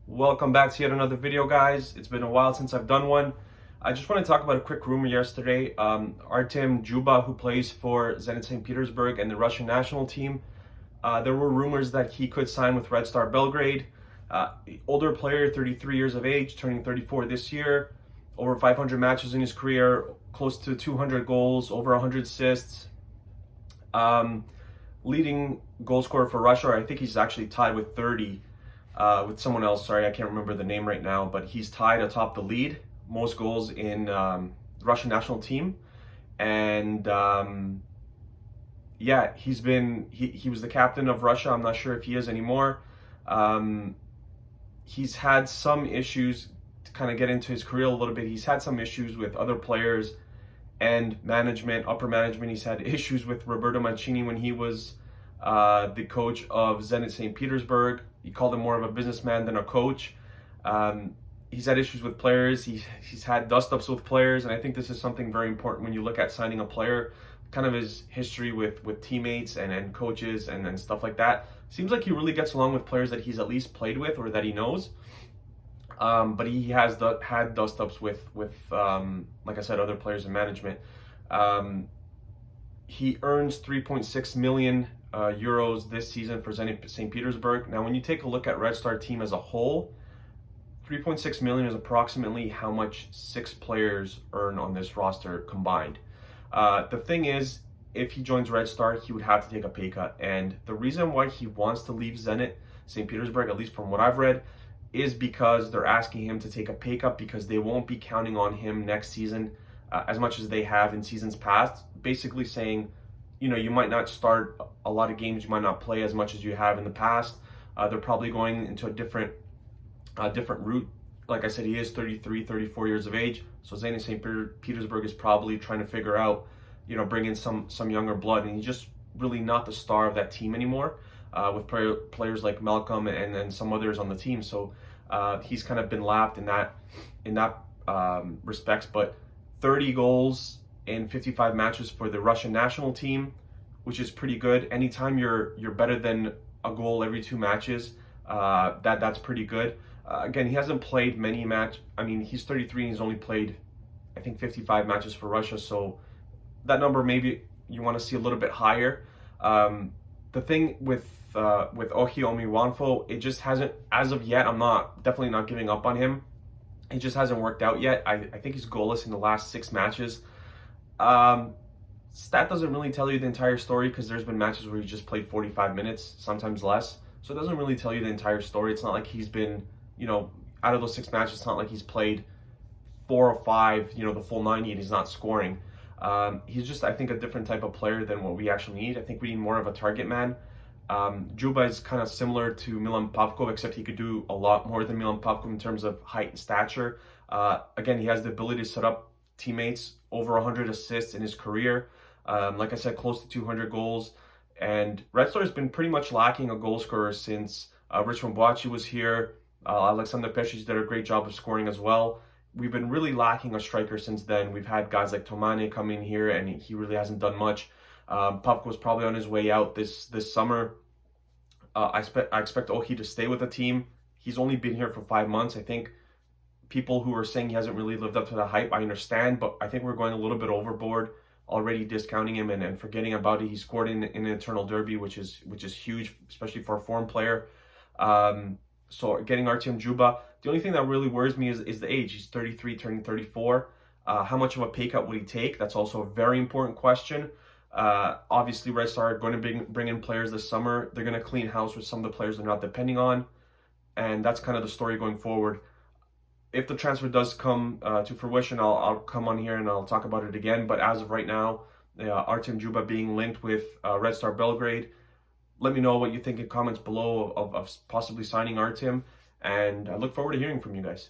Welcome back to yet another video, guys. It's been a while since I've done one. I just want to talk about a quick rumor yesterday. Artem Dzyuba, who plays for Zenit St. Petersburg and the Russian national team, there were rumors that he could sign with Red Star Belgrade. Older player, 33 years of age, turning 34 this year, over 500 matches in his career, close to 200 goals, over 100 assists. Leading goal scorer for Russia, or I think he's actually tied with 30 with someone else. Sorry, I can't remember the name right now, but he's tied atop the lead, most goals in the Russian national team. And yeah, he was the captain of Russia. I'm not sure if he is anymore. He's had some issues to kind of get into his career a little bit. He's had some issues with other players and management, upper management. He's had issues with Roberto Mancini when he was the coach of Zenit St. Petersburg. He called him more of a businessman than a coach. He's had issues with players. He's had dust-ups with players, and I think this is something very important when you look at signing a player, kind of his history with teammates and coaches and stuff like that. Seems like he really gets along with players that he's at least played with or that he knows. But he has had dust-ups with like I said, other players and management. He earns 3.6 million euros this season for Zenit St. Petersburg. Now, when you take a look at Red Star team as a whole, 3.6 million is approximately how much 6 players earn on this roster combined. The thing is, if he joins Red Star, he would have to take a pay cut. And the reason why he wants to leave Zenit St. Petersburg, at least from what I've read, is because they're asking him to take a pay cut because they won't be counting on him next season as much as they have in seasons past. Basically saying, you know, you might not start a lot of games, you might not play as much as you have in the past. They're probably going into a different route. Like I said, he is 33, 34 years of age. So Zenit St. Petersburg is probably trying to figure out, you know, bring in some younger blood. And he's just really not the star of that team anymore, with players like Malcolm and some others on the team. So he's kind of been lapped in that respects. But 30 goals in 55 matches for the Russian national team, which is pretty good. Anytime you're better than a goal every 2 matches, that's pretty good. Again, he hasn't played many matches. I mean, he's 33 and he's only played, I think, 55 matches for Russia. So that number maybe you want to see a little bit higher. The thing with Ohi Omiwanfo, it just hasn't, as of yet. I'm definitely not giving up on him. It just hasn't worked out yet. I think he's goalless in the last 6 matches. Stat doesn't really tell you the entire story because there's been matches where he just played 45 minutes, sometimes less. So it doesn't really tell you the entire story. It's not like he's been, you know, out of those 6 matches, it's not like he's played 4 or 5, you know, the full 90 and he's not scoring. He's just, I think, a different type of player than what we actually need. I think we need more of a target man. Dzyuba is kind of similar to Milan Pavkov, except he could do a lot more than Milan Pavkov in terms of height and stature. Again, he has the ability to set up teammates, over 100 assists in his career. Like I said, close to 200 goals. And Red Star has been pretty much lacking a goal scorer since Richmond Boachi was here. Alexander Pešić did a great job of scoring as well. We've been really lacking a striker since then. We've had guys like Tomane come in here, and he really hasn't done much. Pavko is probably on his way out this summer. I expect Ohi to stay with the team. He's only been here for 5 months. I think people who are saying he hasn't really lived up to the hype, I understand, but I think we're going a little bit overboard, already discounting him and forgetting about it. He scored in an internal derby, which is huge, especially for a foreign player. So getting Artem Dzyuba, the only thing that really worries me is the age. He's 33, turning 34. How much of a pay cut would he take? That's also a very important question. Obviously, Red Star are going to bring in players this summer. They're going to clean house with some of the players they're not depending on. And that's kind of the story going forward. If the transfer does come to fruition, I'll come on here and I'll talk about it again. But as of right now, Artem Dzyuba being linked with Red Star Belgrade. Let me know what you think in comments below of possibly signing Artem. And I look forward to hearing from you guys.